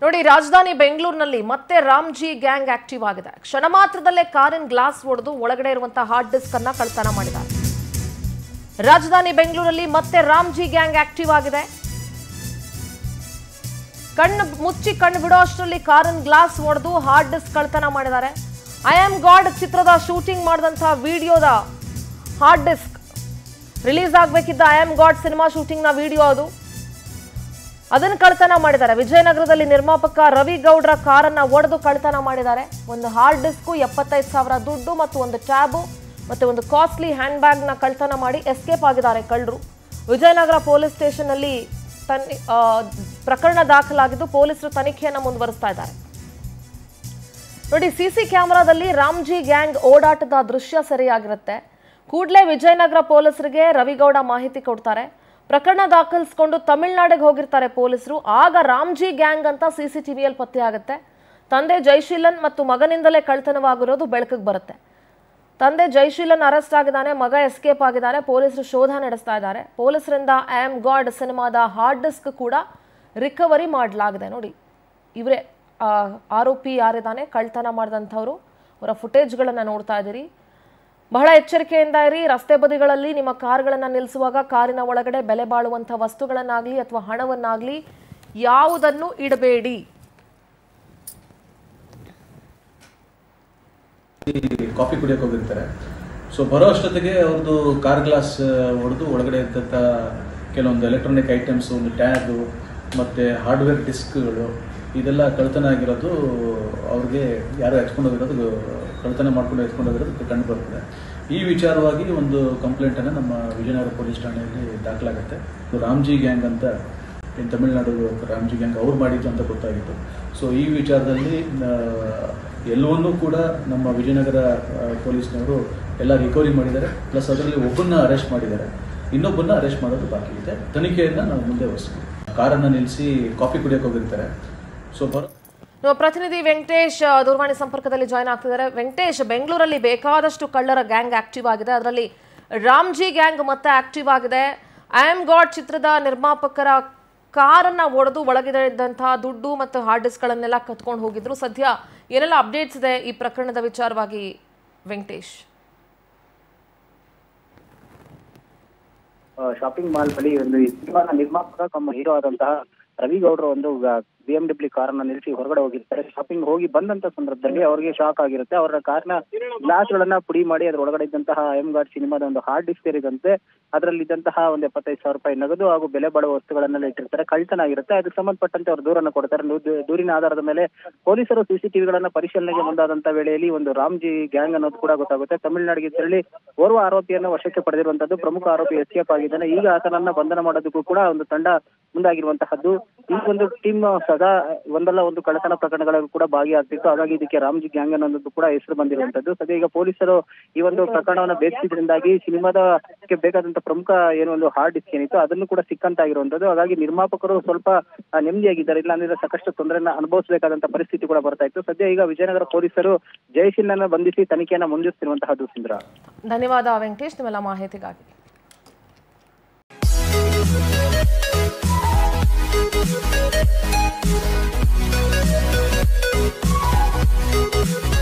ನೋಡಿ, ರಾಜಧಾನಿ ಬೆಂಗಳೂರಿನಲ್ಲಿ ಮತ್ತೆ ರಾಮ್ಜಿ ಗ್ಯಾಂಗ್ ಆಕ್ಟಿವ್ ಆಗಿದೆ. ಕ್ಷಣ ಮಾತ್ರದಲ್ಲೇ ಕಾರಿನ ಗ್ಲಾಸ್ ಒಡೆದು ಒಳಗಡೆ ಇರುವಂತಹ ಹಾರ್ಡ್ ಡಿಸ್ಕ್ ಅನ್ನ ಕಳ್ತನ ಮಾಡಿದ್ದಾರೆ. ರಾಜಧಾನಿ ಬೆಂಗಳೂರಲ್ಲಿ ಮತ್ತೆ ರಾಮ್ಜಿ ಗ್ಯಾಂಗ್ ಆಕ್ಟಿವ್ ಆಗಿದೆ. ಕಣ್ಣು ಬಿಡೋ ಅಷ್ಟರಲ್ಲಿ ಕಾರಿನ ಗ್ಲಾಸ್ ಒಡೆದು ಹಾರ್ಡ್ ಡಿಸ್ಕ್ ಕಳ್ತನ ಮಾಡಿದ್ದಾರೆ. ಐ ಆಮ್ ಗಾಡ್ ಚಿತ್ರದ ಶೂಟಿಂಗ್ ಮಾಡಿದಂತಹ ವಿಡಿಯೋದ ಹಾರ್ಡ್ ಡಿಸ್ಕ್ ರಿಲೀಸ್ ಆಗಬೇಕಿದ್ದ ಐ ಆಮ್ ಗಾಡ್ ಸಿನಿಮಾ ಶೂಟಿಂಗ್ನ ವಿಡಿಯೋ ಅದನ್ನು ಕಳ್ತನ ಮಾಡಿದ್ದಾರೆ. ವಿಜಯನಗರದಲ್ಲಿ ನಿರ್ಮಾಪಕ ರವಿ ಗೌಡ್ರ ಕಾರನ್ನ ಒಡೆದು ಕಳ್ತನ ಮಾಡಿದ್ದಾರೆ. ಒಂದು ಹಾರ್ಡ್ ಡಿಸ್ಕು, 75,000 ದುಡ್ಡು ಮತ್ತು ಒಂದು ಟ್ಯಾಬು ಮತ್ತು ಒಂದು ಕಾಸ್ಟ್ಲಿ ಹ್ಯಾಂಡ್ ಬ್ಯಾಗ್ನ ಕಳ್ತನ ಮಾಡಿ ಎಸ್ಕೇಪ್ ಆಗಿದ್ದಾರೆ ಕಳ್ಳರು. ವಿಜಯನಗರ ಪೊಲೀಸ್ ಸ್ಟೇಷನ್ನಲ್ಲಿ ಪ್ರಕರಣ ದಾಖಲಾಗಿದ್ದು ಪೊಲೀಸರು ತನಿಖೆಯನ್ನು ಮುಂದುವರಿಸ್ತಾ ಇದ್ದಾರೆ. ನೋಡಿ, ಸಿಸಿ ಕ್ಯಾಮೆರಾದಲ್ಲಿ ರಾಮ್ಜಿ ಗ್ಯಾಂಗ್ ಓಡಾಟದ ದೃಶ್ಯ ಸೆರೆಯಾಗಿರುತ್ತೆ. ಕೂಡಲೇ ವಿಜಯನಗರ ಪೊಲೀಸರಿಗೆ ರವಿಗೌಡ ಮಾಹಿತಿ ಕೊಡ್ತಾರೆ. ಪ್ರಕರಣ ದಾಖಲಿಸಿಕೊಂಡು ತಮಿಳುನಾಡಿಗೆ ಹೋಗಿರ್ತಾರೆ ಪೊಲೀಸರು. ಆಗ ರಾಮ್ಜಿ ಗ್ಯಾಂಗ್ ಅಂತ ಸಿಸಿಟಿವಿಯಲ್ಲಿ ಪತ್ತೆ ಆಗುತ್ತೆ. ತಂದೆ ಜೈಶೀಲನ್ ಮತ್ತು ಮಗನಿಂದಲೇ ಕಳ್ತನವಾಗಿರೋದು ಬೆಳಕಿಗೆ ಬರುತ್ತೆ. ತಂದೆ ಜೈಶೀಲನ್ ಅರೆಸ್ಟ್ ಆಗಿದ್ದಾನೆ, ಮಗ ಎಸ್ಕೇಪ್ ಆಗಿದ್ದಾರೆ. ಪೊಲೀಸರು ಶೋಧ ನಡೆಸ್ತಾ ಇದ್ದಾರೆ. ಪೊಲೀಸರಿಂದ ಐ ಆಮ್ ಗಾಡ್ ಸಿನಿಮಾದ ಹಾರ್ಡ್ ಡಿಸ್ಕ್ ಕೂಡ ರಿಕವರಿ ಮಾಡಲಾಗಿದೆ. ನೋಡಿ, ಇವರೇ ಆರೋಪಿ ಯಾರಿದ್ದಾನೆ ಕಳ್ತನ ಮಾಡಿದಂಥವ್ರು. ಅವರ ಫುಟೇಜ್ಗಳನ್ನು ನೋಡ್ತಾ ಇದ್ದೀರಿ. ಬಹಳ ಎಚ್ಚರಿಕೆಯಿಂದ ಇರಿ. ರಸ್ತೆ ಬದಿಗಳಲ್ಲಿ ನಿಮ್ಮ ಕಾರುಗಳನ್ನು ನಿಲ್ಲಿಸುವಾಗ ಕಾರಿನ ಒಳಗಡೆ ಬೆಲೆ ಬಾಳುವಂಥ ವಸ್ತುಗಳನ್ನಾಗಲಿ ಅಥವಾ ಹಣವನ್ನಾಗಲಿ ಯಾವುದನ್ನು ಇಡಬೇಡಿ. ಕಾಫಿ ಕುಡಿಯೋಕೆ ಹೋಗಿರ್ತಾರೆ. ಸೊ ಬರೋ ಅಷ್ಟೊತ್ತಿಗೆ ಅವ್ರದ್ದು ಕಾರ್ ಗ್ಲಾಸ್ ಹೊಡೆದು ಒಳಗಡೆ ಇದ್ದಂಥ ಕೆಲವೊಂದು ಎಲೆಕ್ಟ್ರಾನಿಕ್ ಐಟಮ್ಸ್, ಒಂದು ಟ್ಯಾಬು ಮತ್ತು ಹಾರ್ಡ್ವೇರ್ ಡಿಸ್ಕ್ಗಳು ಇದೆಲ್ಲ ಕಳ್ತನ ಆಗಿರೋದು ಅವ್ರಿಗೆ ಯಾರು ಎತ್ಕೊಂಡು ಹೋಗಿರೋದು, ಕಳ್ತನ ಮಾಡ್ಕೊಂಡು ಎತ್ಕೊಂಡು ಹೋಗಿರೋದು ಕಂಡು ಬರ್ತದೆ. ಈ ವಿಚಾರವಾಗಿ ಒಂದು ಕಂಪ್ಲೇಂಟನ್ನು ನಮ್ಮ ವಿಜಯನಗರ ಪೊಲೀಸ್ ಠಾಣೆಯಲ್ಲಿ ದಾಖಲಾಗುತ್ತೆ. ರಾಮ್ಜಿ ಗ್ಯಾಂಗ್ ಅಂತ ತಮಿಳುನಾಡು ರಾಮ್ಜಿ ಗ್ಯಾಂಗ್ ಅವ್ರು ಮಾಡಿದ್ದು ಅಂತ ಗೊತ್ತಾಗಿತ್ತು. ಸೊ ಈ ವಿಚಾರದಲ್ಲಿ ಎಲ್ಲವನ್ನೂ ಕೂಡ ನಮ್ಮ ವಿಜಯನಗರ ಪೊಲೀಸ್ನವರು ಎಲ್ಲ ರಿಕವರಿ ಮಾಡಿದ್ದಾರೆ. ಪ್ಲಸ್ ಅದರಲ್ಲಿ ಒಬ್ಬನ್ನ ಅರೆಸ್ಟ್ ಮಾಡಿದ್ದಾರೆ, ಇನ್ನೊಬ್ಬನ್ನ ಅರೆಸ್ಟ್ ಮಾಡೋದು ಬಾಕಿ ಇದೆ. ತನಿಖೆಯನ್ನು ನಾವು ಮುಂದೆ ವಹಿಸ್ತೀವಿ. ಕಾರನ್ನು ನಿಲ್ಲಿಸಿ ಕಾಫಿ ಕುಡಿಯೋಕೆ ಹೋಗಿರ್ತಾರೆ. ಸೊ ನಮ್ಮ ಪ್ರತಿನಿಧಿ ವೆಂಕಟೇಶ್ ದೂರವಾಣಿ ಸಂಪರ್ಕದಲ್ಲಿ ಜಾಯ್ನ್ ಆಗ್ತಿದ್ದಾರೆ. ವೆಂಕಟೇಶ್, ಬೆಂಗಳೂರಲ್ಲಿ ಬೇಕಾದಷ್ಟು ಕಳ್ಳರ ಗ್ಯಾಂಗ್ ಆಕ್ಟಿವ್ ಆಗಿದೆ. ಅದರಲ್ಲಿ ರಾಮ್ಜಿ ಗ್ಯಾಂಗ್ ಮತ್ತೆ ಆಕ್ಟಿವ್ ಆಗಿದೆ. ಐ ಆಮ್ ಗಾಡ್ ಚಿತ್ರದ ನಿರ್ಮಾಪಕರ ಕಾರನ್ನ ಒಡೆದು ಒಳಗಡೆ ಇದ್ದಂತಹ ದುಡ್ಡು ಮತ್ತು ಹಾರ್ಡ್ ಡಿಸ್ಕ್ಗಳನ್ನೆಲ್ಲ ಕತ್ಕೊಂಡು ಹೋಗಿದ್ರು. ಸದ್ಯ ಏನೆಲ್ಲ ಅಪ್ಡೇಟ್ಸ್ ಇದೆ ಈ ಪ್ರಕರಣದ ವಿಚಾರವಾಗಿ ವೆಂಕಟೇಶ್? ಶಾಪಿಂಗ್ ಮಾಲ್ ಬಳಿ ಒಂದು ಸಿನಿಮಾನ ನಿರ್ಮಾಪಕ ತಮ್ಮ ಹೀರೋ ಆದಂತಹ ರವಿ ಗೌಡ್ರ ಒಂದು BMW ಕಾರನ್ನ ನಿಲ್ಲಿಸಿ ಹೊರಗಡೆ ಹೋಗಿರ್ತಾರೆ. ಶಾಪಿಂಗ್ ಹೋಗಿ ಬಂದಂತ ಸಂದರ್ಭದಲ್ಲಿ ಅವರಿಗೆ ಶಾಕ್ ಆಗಿರುತ್ತೆ. ಅವರ ಕಾರ್ನ ಗ್ಲಾಸ್ ಗಳನ್ನ ಪುಡಿ ಮಾಡಿ ಅದ್ರ ಒಳಗಡೆ ಇದ್ದಂತಹ ಐ ಆಮ್ ಗಾಡ್ ಸಿನಿಮಾದ ಒಂದು ಹಾರ್ಡ್ ಡಿಸ್ಕ್ ಸೇರಿದಂತೆ ಅದರಲ್ಲಿ ಇದ್ದಂತಹ ಒಂದು 75,000 ರೂಪಾಯಿ ನಗದು ಹಾಗೂ ಬೆಲೆ ಬಾಳುವ ವಸ್ತುಗಳನ್ನೆಲ್ಲ ಇಟ್ಟಿರ್ತಾರೆ. ಕಳ್ತನ ಆಗಿರುತ್ತೆ. ಅದಕ್ಕೆ ಸಂಬಂಧಪಟ್ಟಂತೆ ಅವರು ದೂರನ್ನು ಕೊಡ್ತಾರೆ. ದೂರಿನ ಆಧಾರದ ಮೇಲೆ ಪೊಲೀಸರು CCTVಗಳನ್ನ ಪರಿಶೀಲನೆಗೆ ಮುಂದಾದಂತಹ ವೇಳೆಯಲ್ಲಿ ಒಂದು ರಾಮ್ಜಿ ಗ್ಯಾಂಗ್ ಅನ್ನೋದು ಕೂಡ ಗೊತ್ತಾಗುತ್ತೆ. ತಮಿಳುನಾಡಿಗೆ ತೆರಳಿ ಓರ್ವ ಆರೋಪಿಯನ್ನು ವಶಕ್ಕೆ ಪಡೆದಿರುವಂತದ್ದು. ಪ್ರಮುಖ ಆರೋಪಿ ಎಸ್ಕೇಪ್ ಆಗಿದ್ದಾನೆ. ಈಗ ಆತನನ್ನ ಬಂಧನ ಮಾಡೋದಕ್ಕೂ ಕೂಡ ಒಂದು ತಂಡ ಮುಂದಾಗಿರುವಂತಹದ್ದು. ಈ ಒಂದು ಟೀಮ್ ಸದಾ ಒಂದಲ್ಲ ಒಂದು ಕಳ್ಳತನ ಪ್ರಕರಣಗಳು ಕೂಡ ಭಾಗಿಯಾಗ್ತಿತ್ತು. ಹಾಗಾಗಿ ಇದಕ್ಕೆ ರಾಮ್ಜಿ ಗ್ಯಾಂಗ್ ಅನ್ನೋದು ಕೂಡ ಹೆಸರು ಬಂದಿರುವಂತದ್ದು. ಸದ್ಯ ಈಗ ಪೊಲೀಸರು ಈ ಒಂದು ಪ್ರಕರಣವನ್ನು ಭೇದಿಸಿದ್ರಿಂದಾಗಿ ಸಿನಿಮಾದಕ್ಕೆ ಬೇಕಾದಂತ ಪ್ರಮುಖ ಏನು ಒಂದು ಹಾರ್ಡ್ ಡಿಸ್ಕ್ ಏನಿತ್ತು ಅದನ್ನು ಕೂಡ ಸಿಕ್ಕಂತಾಗಿರುವಂತದ್ದು. ಹಾಗಾಗಿ ನಿರ್ಮಾಪಕರು ಸ್ವಲ್ಪ ನೆಮ್ಮದಿಯಾಗಿದ್ದಾರೆ. ಇಲ್ಲ ಅಂದ್ರೆ ಸಾಕಷ್ಟು ತೊಂದರೆಯನ್ನ ಅನುಭವಿಸಬೇಕಾದಂತ ಪರಿಸ್ಥಿತಿ ಕೂಡ ಬರ್ತಾ ಇತ್ತು. ಸದ್ಯ ಈಗ ವಿಜಯನಗರ ಪೊಲೀಸರು ಜಯಶೀಲನ್ನ ಬಂಧಿಸಿ ತನಿಖೆಯನ್ನ ಮುಂದುವರಿಸಿರುವಂತಹದ್ದು. ಸುಂದರ, ಧನ್ಯವಾದ ವೆಂಕಟೇಶ್ ನಿಮ್ಮೆಲ್ಲ ಮಾಹಿತಿಗಾಗಿ. We'll be right back.